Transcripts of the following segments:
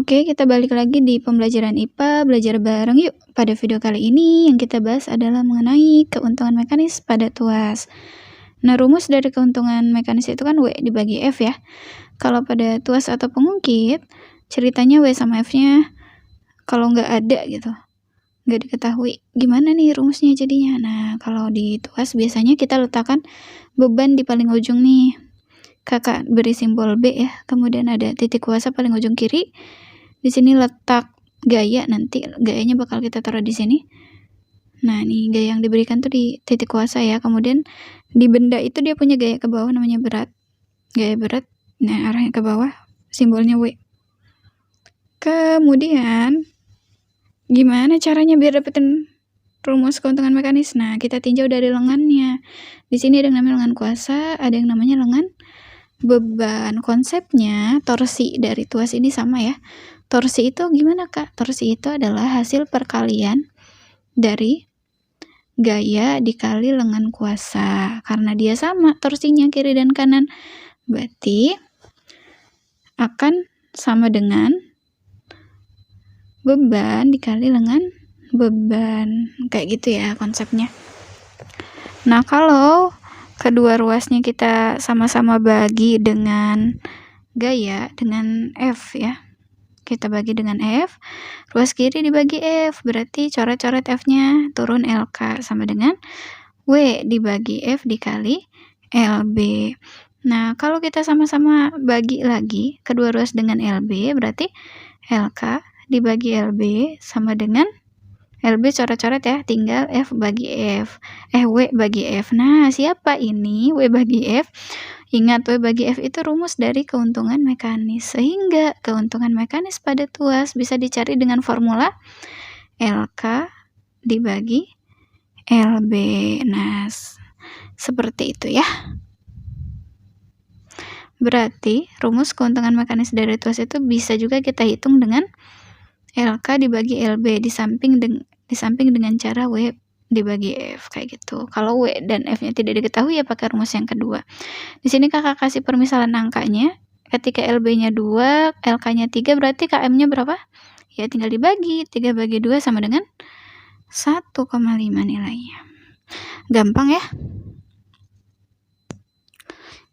Oke, kita balik lagi di pembelajaran IPA, belajar bareng yuk. Pada video kali ini yang kita bahas adalah mengenai keuntungan mekanis pada tuas. Nah, rumus dari keuntungan mekanis itu kan W dibagi F ya. Kalau pada tuas atau pengungkit, ceritanya W sama F-nya kalau nggak ada gitu, nggak diketahui. Gimana nih rumusnya jadinya? Nah, kalau di tuas biasanya kita letakkan beban di paling ujung nih. Kakak beri simbol B ya, kemudian ada titik kuasa paling ujung kiri. Di sini letak gaya, nanti gayanya bakal kita taruh di sini. Nah, nih gaya yang diberikan tuh di titik kuasa ya. Kemudian di benda itu dia punya gaya ke bawah namanya berat. Gaya berat, nah arahnya ke bawah, simbolnya W. Kemudian gimana caranya biar dapetin rumus keuntungan mekanis? Nah, kita tinjau dari lengannya. Di sini ada yang namanya lengan kuasa, ada yang namanya lengan beban. Konsepnya torsi dari tuas ini sama ya. Torsi itu gimana Kak? Torsi itu adalah hasil perkalian dari gaya dikali lengan kuasa. Karena dia sama torsinya kiri dan kanan, berarti akan sama dengan beban dikali lengan beban. Kayak gitu ya konsepnya. Nah, kalau kedua ruasnya kita sama-sama bagi dengan gaya, dengan F ya. Kita bagi dengan F, ruas kiri dibagi F, berarti coret-coret F-nya, turun LK sama dengan W dibagi F dikali LB. Nah, kalau kita sama-sama bagi lagi kedua ruas dengan LB, berarti LK dibagi LB sama dengan LB coret-coret ya, tinggal F bagi F. W bagi F. Nah, siapa ini W bagi F? Ingat, W bagi F itu rumus dari keuntungan mekanis. Sehingga keuntungan mekanis pada tuas bisa dicari dengan formula LK dibagi LB. Nah, seperti itu ya. Berarti rumus keuntungan mekanis dari tuas itu bisa juga kita hitung dengan LK dibagi LB di samping dengan cara W dibagi F kayak gitu. Kalau W dan F-nya tidak diketahui ya pakai rumus yang kedua. Di sini Kakak kasih permisalan angkanya. Ketika LB-nya 2, LK-nya 3, berarti KM-nya berapa? Ya tinggal dibagi. 3 bagi 2 sama dengan 1,5 nilainya. Gampang ya.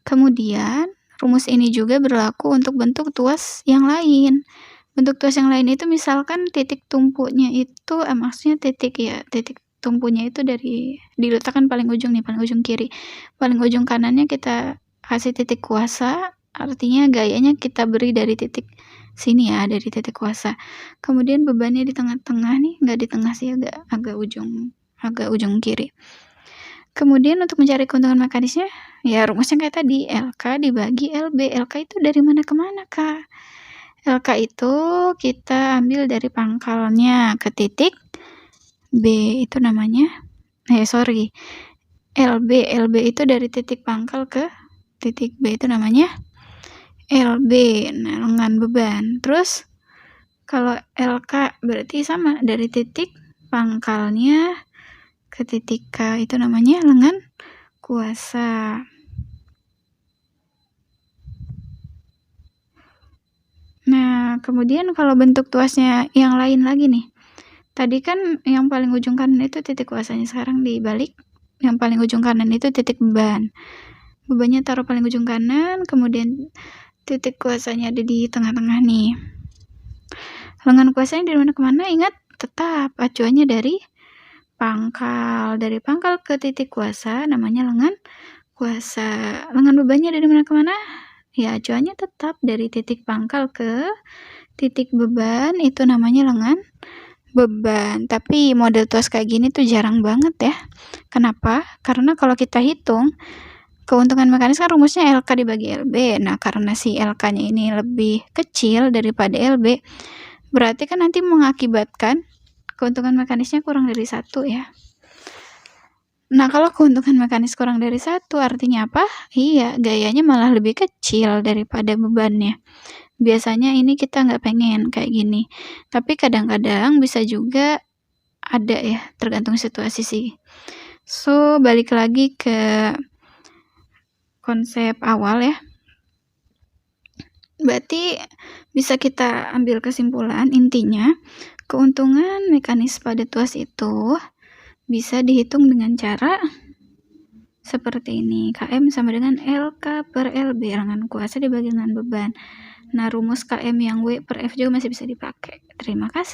Kemudian rumus ini juga berlaku untuk bentuk tuas yang lain. Bentuk tuas yang lain itu misalkan titik tumpunya itu maksudnya titik tumpunya itu diletakkan paling ujung nih, paling ujung kiri. Paling ujung kanannya kita kasih titik kuasa, artinya gayanya kita beri dari titik sini ya, dari titik kuasa. Kemudian bebannya di tengah-tengah nih, nggak di tengah sih, agak ujung kiri. Kemudian untuk mencari keuntungan mekanisnya, ya rumusnya kayak tadi, LK dibagi LB. LK itu dari mana ke mana, Kak? LK itu kita ambil dari pangkalnya ke titik B, itu namanya, LB itu dari titik pangkal ke titik B, itu namanya LB, nah lengan beban. Terus kalau LK berarti sama, dari titik pangkalnya ke titik K, itu namanya lengan kuasa. Nah, kemudian kalau bentuk tuasnya yang lain lagi nih. Tadi kan yang paling ujung kanan itu titik kuasanya, sekarang dibalik. Yang paling ujung kanan itu titik beban. Bebannya taruh paling ujung kanan, kemudian titik kuasanya ada di tengah-tengah nih. Lengan kuasanya dari mana ke mana? Ingat, tetap acuannya dari pangkal. Dari pangkal ke titik kuasa namanya lengan kuasa. Lengan bebannya dari mana ke mana? Ya, acuannya tetap dari titik pangkal ke titik beban, itu namanya lengan beban. Tapi model tuas kayak gini tuh jarang banget ya. Kenapa? Karena kalau kita hitung keuntungan mekanis kan rumusnya LK dibagi LB. Nah, karena si LK-nya ini lebih kecil daripada LB, berarti kan nanti mengakibatkan keuntungan mekanisnya kurang dari 1 ya. Nah, kalau keuntungan mekanis kurang dari 1 artinya apa? Iya, gayanya malah lebih kecil daripada bebannya. Biasanya ini kita nggak pengen kayak gini. Tapi kadang-kadang bisa juga ada ya, tergantung situasi sih. So, balik lagi ke konsep awal ya. Berarti bisa kita ambil kesimpulan, intinya keuntungan mekanis pada tuas itu bisa dihitung dengan cara seperti ini. KM sama dengan LK per LB, lengan kuasa dibagi dengan beban. Nah, rumus KM yang W per F juga masih bisa dipakai. Terima kasih.